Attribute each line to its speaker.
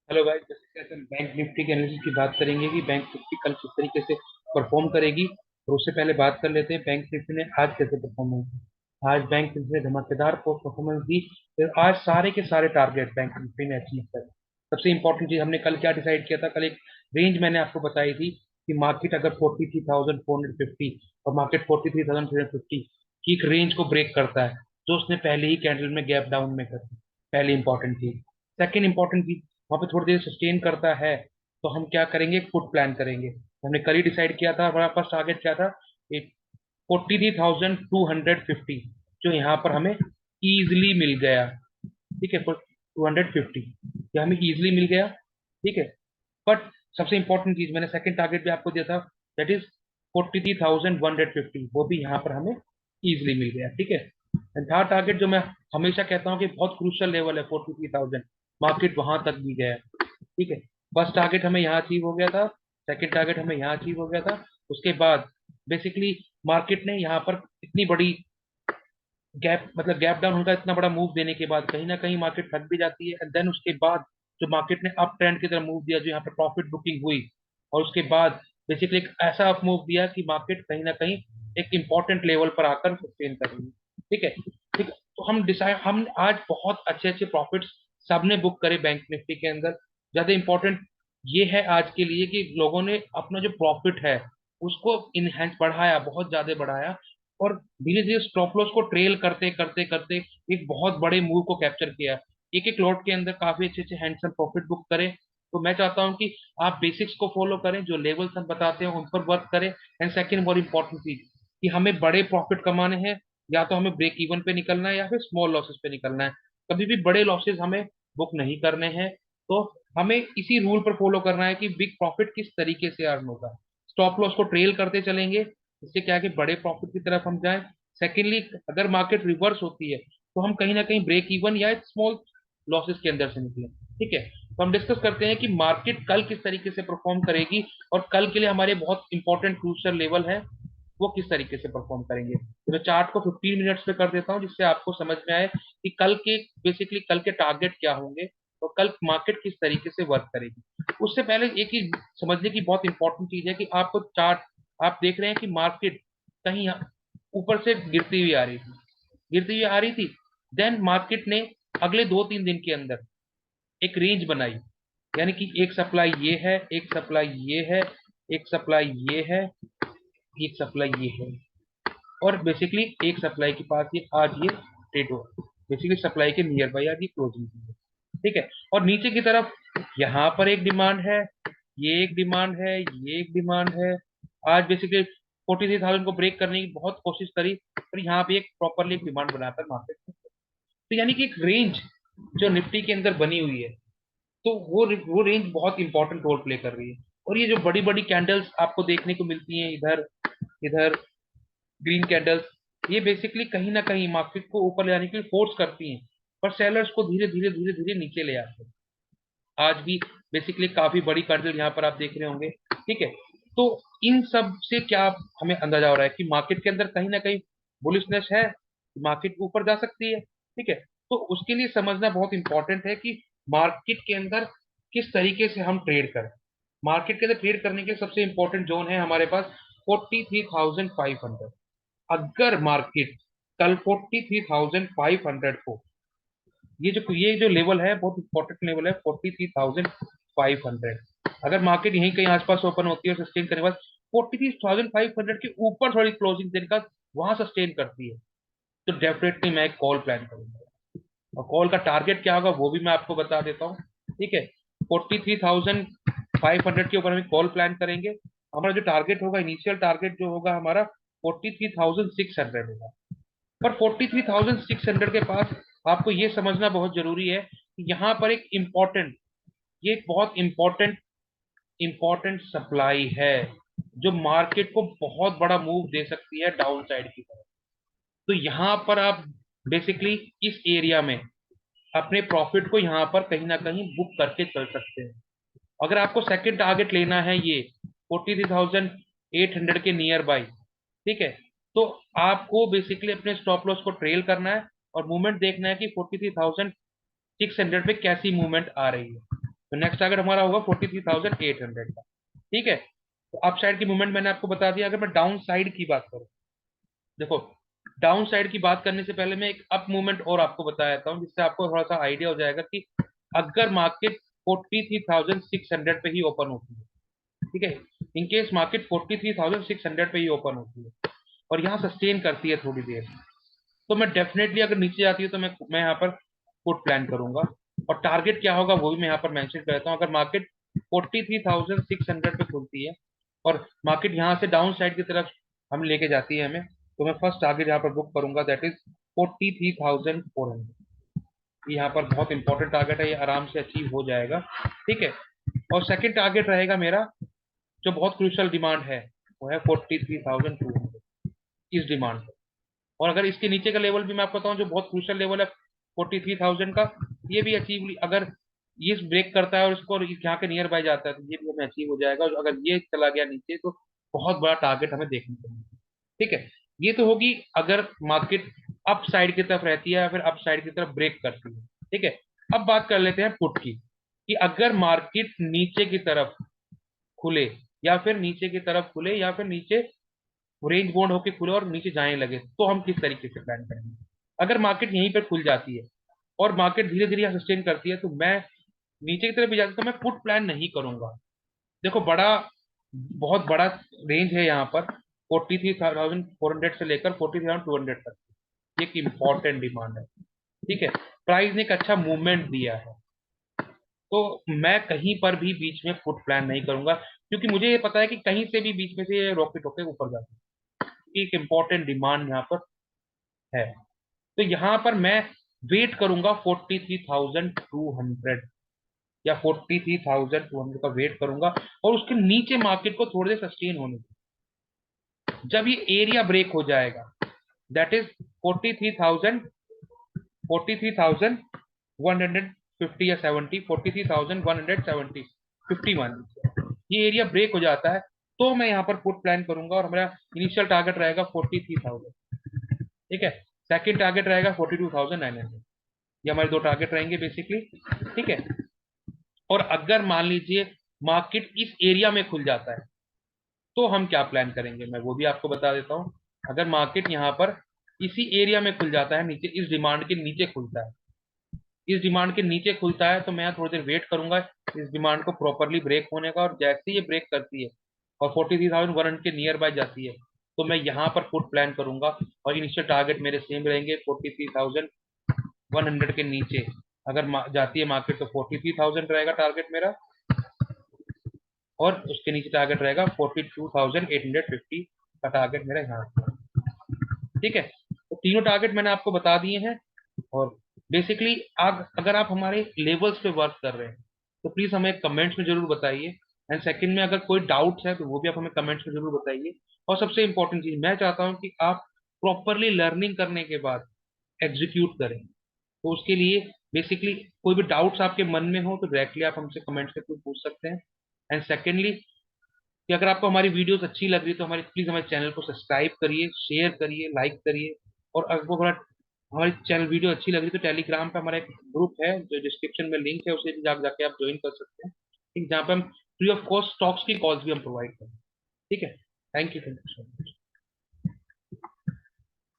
Speaker 1: Hello भाई, जैसे कि आज हम बैंक निफ्टी के एनालिसिस की बात करेंगे कि बैंक निफ्टी कल किस तरीके से परफॉर्म करेगी। और उससे पहले बात कर लेते हैं बैंक निफ्टी ने आज कैसे परफॉर्म हुआ। आज बैंक निफ्टी ने धमाकेदार परफॉर्मेंस दी। फिर आज सारे के सारे टारगेट बैंक निफ्टी ने अचीव करे। सबसे इंपॉर्टेंट चीज हमने कल क्या डिसाइड किया था, कल एक रेंज मैंने आपको बताई थी कि मार्केट अगर 43,450 और मार्केट 43,350 की एक रेंज को ब्रेक करता है तो उसने पहले ही कैंडल में गैप डाउन में कर दी। पहली इंपॉर्टेंट चीज। सेकेंड इंपॉर्टेंट चीज, वहां पे थोड़ी देर सस्टेन करता है तो हम क्या करेंगे, पुट प्लान करेंगे। हमने कल ही डिसाइड किया था, हमारा फर्स्ट टारगेट क्या था, एक 43,250 जो यहाँ पर हमें इजिली मिल गया। ठीक है, 250 ये हमें इजिली मिल गया। ठीक है, बट सबसे इंपॉर्टेंट चीज मैंने सेकंड टारगेट भी आपको दिया था, दैट इज 43,150, वो भी यहाँ पर हमें इजिली मिल गया। ठीक है, एंड थर्ड टारगेट जो मैं हमेशा कहता हूँ कि बहुत क्रूशियल लेवल है 43,000, मार्केट वहां तक भी गया है। ठीक है, फर्स्ट टारगेट हमें यहाँ अचीव हो गया था, सेकंड टारगेट हमें यहाँ अचीव हो गया था। उसके बाद बेसिकली मार्केट ने यहाँ पर इतनी बड़ी गैप, मतलब गैप डाउन उनका इतना बड़ा मूव देने के बाद कहीं ना कहीं मार्केट थक भी जाती है। एंड देन उसके बाद जो मार्केट ने अप ट्रेंड की तरफ मूव दिया, जो यहाँ पर प्रॉफिट बुकिंग हुई, और उसके बाद बेसिकली एक ऐसा अप मूव दिया कि मार्केट कहीं ना कहीं एक इंपॉर्टेंट लेवल पर आकर सस्टेन कर रही है। ठीक है, ठीक है, तो हम आज बहुत अच्छे अच्छे प्रॉफिट्स सबने बुक करे बैंक निफ्टी के अंदर। ज्यादा इंपॉर्टेंट ये है आज के लिए कि लोगों ने अपना जो प्रॉफिट है उसको इनहेंस बढ़ाया, बहुत ज्यादा बढ़ाया। और धीरे धीरे स्टॉप लॉस को ट्रेल करते करते करते एक बहुत बड़े मूव को कैप्चर किया। एक एक लॉट के अंदर काफी अच्छे अच्छे हैंडसम प्रॉफिट बुक करें। तो मैं चाहता हूं कि आप बेसिक्स को फॉलो करें, जो लेवल्स हम बताते हैं उन पर वर्क करें। एंड सेकंड मोर इम्पोर्टेंट चीज कि हमें बड़े प्रॉफिट कमाने हैं, या तो हमें ब्रेक इवन पे निकलना है या फिर स्मॉल लॉसेस पे निकलना है। कभी भी बड़े लॉसेस हमें बुक नहीं करने हैं। तो हमें इसी रूल पर फॉलो करना है कि बिग प्रॉफिट किस तरीके से अर्न होगा। स्टॉप लॉस को ट्रेल करते चलेंगे, इससे क्या है कि बड़े प्रॉफिट की तरफ हम जाएं। सेकेंडली, अगर मार्केट रिवर्स होती है तो हम कहीं ना कहीं ब्रेक इवन या स्मॉल लॉसेस के अंदर से निकले। ठीक है, तो हम डिस्कस करते हैं कि मार्केट कल किस तरीके से परफॉर्म करेगी, और कल के लिए हमारे बहुत इंपॉर्टेंट क्रूशियल लेवल है वो किस तरीके से परफॉर्म करेंगे। तो मैं चार्ट को 15 मिनट्स पे कर देता हूँ जिससे आपको समझ में आए कि कल के बेसिकली कल के टारगेट क्या होंगे और कल मार्केट किस तरीके से वर्क करेगी। उससे पहले एक ही समझने की बहुत इंपॉर्टेंट चीज है कि आपको चार्ट, आप देख रहे हैं कि मार्केट कहीं ऊपर से गिरती हुई आ रही थी, गिरती हुई आ रही थी। देन मार्केट ने अगले 2-3 दिन के अंदर एक रेंज बनाई, यानी कि एक सप्लाई ये है, एक सप्लाई ये है, एक सप्लाई ये है, एक सप्लाई ये है, और बेसिकली एक सप्लाई के पास ये आज ये ट्रेड हो, बेसिकली सप्लाई के नियर बाई आज ये क्लोजिंग की है। ठीक है, और नीचे की तरफ यहाँ पर एक डिमांड है, ये एक डिमांड है, ये एक डिमांड है। आज बेसिकली 43,000 को ब्रेक करने की बहुत कोशिश करी, पर यहाँ पे एक प्रॉपरली एक डिमांड बनाकर मार्केट, तो यानी कि एक रेंज जो निफ्टी के अंदर बनी हुई है, तो वो रेंज बहुत इंपॉर्टेंट रोल प्ले कर रही है। और ये जो बड़ी बड़ी कैंडल्स आपको देखने को मिलती हैं इधर, इधर ग्रीन कैंडल्स, ये बेसिकली कहीं ना कहीं मार्केट को ऊपर ले जाने के लिए फोर्स करती हैं, पर सेलर्स को धीरे धीरे धीरे धीरे नीचे ले आते हैं। आज भी बेसिकली काफी बड़ी कैंडल यहाँ पर आप देख रहे होंगे। ठीक है, तो इन सब से क्या हमें अंदाजा हो रहा है कि मार्केट के अंदर कहीं ना कहीं बुलिशनेस है, मार्केट ऊपर जा सकती है। ठीक है, तो उसके लिए समझना बहुत इंपॉर्टेंट है कि मार्केट के अंदर किस तरीके से हम ट्रेड करें। मार्केट के अंदर ट्रेड करने के सबसे इंपॉर्टेंट जोन है हमारे पास 43,500। अगर मार्केट कल 43,500 को, ये जो लेवल है बहुत इंपॉर्टेंट लेवल है 43,500, अगर मार्केट यहीं कहीं आसपास ओपन होती है और सस्टेन करने के बाद 43,500 के ऊपर थोड़ी क्लोजिंग देने का वहां सस्टेन करती है, तो डेफिनेटली मैं एक कॉल प्लान करूंगा। और कॉल का टारगेट क्या होगा वो भी मैं आपको बता देता हूँ। ठीक है, 43,500 के ऊपर हम कॉल प्लान करेंगे। हमारा जो टारगेट होगा, इनिशियल टारगेट जो होगा हमारा 43,600 होगा। पर 43,600 के पास आपको ये समझना बहुत जरूरी है कि यहाँ पर एक इम्पोर्टेंट, ये एक बहुत इम्पोर्टेंट इम्पोर्टेंट सप्लाई है जो मार्केट को बहुत बड़ा मूव दे सकती है डाउन साइड की तरफ। तो यहाँ पर आप बेसिकली इस एरिया में अपने प्रॉफिट को यहाँ पर कहीं ना कहीं बुक करके चल सकते हैं। अगर आपको सेकंड टारगेट लेना है ये 43,800 के नियर बाई, ठीक है, तो आपको बेसिकली अपने स्टॉप लॉस को ट्रेल करना है और मूवमेंट देखना है कि 43,600 पे कैसी मूवमेंट आ रही है। तो नेक्स्ट टारगेट हमारा होगा 43,800 का। ठीक है, तो अप साइड की मूवमेंट मैंने आपको बता दिया। अगर मैं डाउन साइड की बात करूं, देखो डाउन साइड की बात करने से पहले मैं एक अप मूवमेंट और आपको बता देता हूँ, जिससे आपको थोड़ा सा आइडिया हो जाएगा कि अगर मार्केट 43,600 पे ही ओपन होती है, ठीक है, इन केस मार्केट 43,600 पे ही ओपन होती है और यहाँ सस्टेन करती है थोड़ी देर, तो मैं डेफिनेटली अगर नीचे जाती है तो मैं यहाँ पर पुट प्लान करूंगा। और टारगेट क्या होगा वो भी मैं यहाँ पर मेंशन करता हूँ। अगर मार्केट 43,600 पे खुलती है और मार्केट यहाँ से डाउन साइड की तरफ हम लेके जाती है हमें, तो मैं फर्स्ट टारगेट यहाँ पर बुक करूंगा, दैट इज 43,400। यहाँ पर बहुत इंपॉर्टेंट टारगेट है, ये आराम से अचीव हो जाएगा। ठीक है, और सेकंड टारगेट रहेगा मेरा जो बहुत क्रूशल डिमांड है, वो है 43,200, इस डिमांड पर। और अगर इसके नीचे का लेवल भी मैं आपको बताऊं जो बहुत क्रूशल लेवल है 43,000 का, ये भी अचीव, अगर ये ब्रेक करता है और इसको यहाँ के नियर बाय जाता है तो ये भी हमें अचीव हो जाएगा। और अगर ये चला गया नीचे तो बहुत बड़ा टारगेट हमें देखने को मिलेगा। ठीक है, ये तो होगी अगर मार्केट अप साइड की तरफ रहती है या फिर अप साइड की तरफ ब्रेक करती है। ठीक है, अब बात कर लेते हैं पुट की, कि अगर मार्केट नीचे की तरफ खुले या फिर नीचे की तरफ खुले या फिर नीचे रेंज बाउंड होके खुले और नीचे जाने लगे, तो हम किस तरीके से प्लान करेंगे। अगर मार्केट यहीं पर खुल जाती है और मार्केट धीरे धीरे सस्टेन करती है, तो मैं नीचे की तरफ भी जाती तो मैं पुट प्लान नहीं करूंगा। देखो बहुत बड़ा रेंज है यहाँ पर, 43,400 से लेकर 43,200 तक, ये एक इंपॉर्टेंट डिमांड है। ठीक है, प्राइस ने एक अच्छा मूवमेंट दिया है, तो मैं कहीं पर भी बीच में पुट प्लान नहीं करूंगा, क्योंकि मुझे ये पता है कि कहीं से भी बीच में से ये रॉकेट होके ऊपर जाता है। एक इंपॉर्टेंट डिमांड यहाँ पर है, तो यहाँ पर मैं वेट करूंगा 43,200 या 43,200 का वेट करूंगा, और उसके नीचे मार्केट को थोड़े देर सस्टेन होने दूं। जब ये एरिया ब्रेक हो जाएगा, दैट इज 43,000, 43,150 या 70, 43,170, 51, ये एरिया ब्रेक हो जाता है तो मैं यहाँ पर पुट प्लान करूंगा और हमारा इनिशियल टारगेट रहेगा 43,000। ठीक है, सेकंड टारगेट रहेगा 42,900। ये हमारे दो टारगेट रहेंगे बेसिकली। ठीक है, और अगर मान लीजिए मार्केट इस एरिया में खुल जाता है तो हम क्या प्लान करेंगे, मैं वो भी आपको बता देता हूँ। अगर मार्केट यहाँ पर इसी एरिया में खुल जाता है, नीचे इस डिमांड के नीचे खुलता है, इस डिमांड के नीचे खुलता है, तो मैं थोड़ी देर वेट करूंगा इस डिमांड को प्रॉपरली ब्रेक होने का, और जैसे ही ये ब्रेक करती है और 43,100 के नियर बाय जाती है, तो मैं यहाँ पर पुट प्लान करूंगा। और इनिशियल टारगेट मेरे सेम रहेंगे 43,100 के नीचे अगर जाती है मार्केट तो 43,000 रहेगा टारगेट मेरा, और उसके नीचे टारगेट रहेगा 42,850 का टारगेट मेरा यहाँ पर। ठीक है, तो तीनों टारगेट मैंने आपको बता दिए हैं। और बेसिकली अगर आप हमारे लेवल्स पे वर्क कर रहे हैं तो प्लीज हमें कमेंट्स में जरूर बताइए। एंड सेकंड में अगर कोई डाउट्स है तो वो भी आप हमें कमेंट्स में जरूर बताइए। और सबसे इंपॉर्टेंट चीज मैं चाहता हूँ कि आप प्रॉपरली लर्निंग करने के बाद एग्जीक्यूट करें, तो उसके लिए बेसिकली कोई भी डाउट्स आपके मन में हो तो डायरेक्टली आप हमसे कमेंट्स के थ्रू पूछ सकते हैं। एंड सेकेंडली कि अगर आपको हमारी वीडियोस अच्छी लग रही है तो हमारे प्लीज हमारे चैनल को सब्सक्राइब करिए, शेयर करिए, लाइक करिए। और अगर हमारी चैनल वीडियो अच्छी लग रही है तो टेलीग्राम पे हमारा एक ग्रुप है जो डिस्क्रिप्शन में लिंक है, उसे भी जाके आप ज्वाइन कर सकते हैं। ठीक, जहाँ पे हम फ्री ऑफ कॉस्ट स्टॉक्स की कॉल्स भी हम प्रोवाइड करें। ठीक है, थैंक यू सो मच।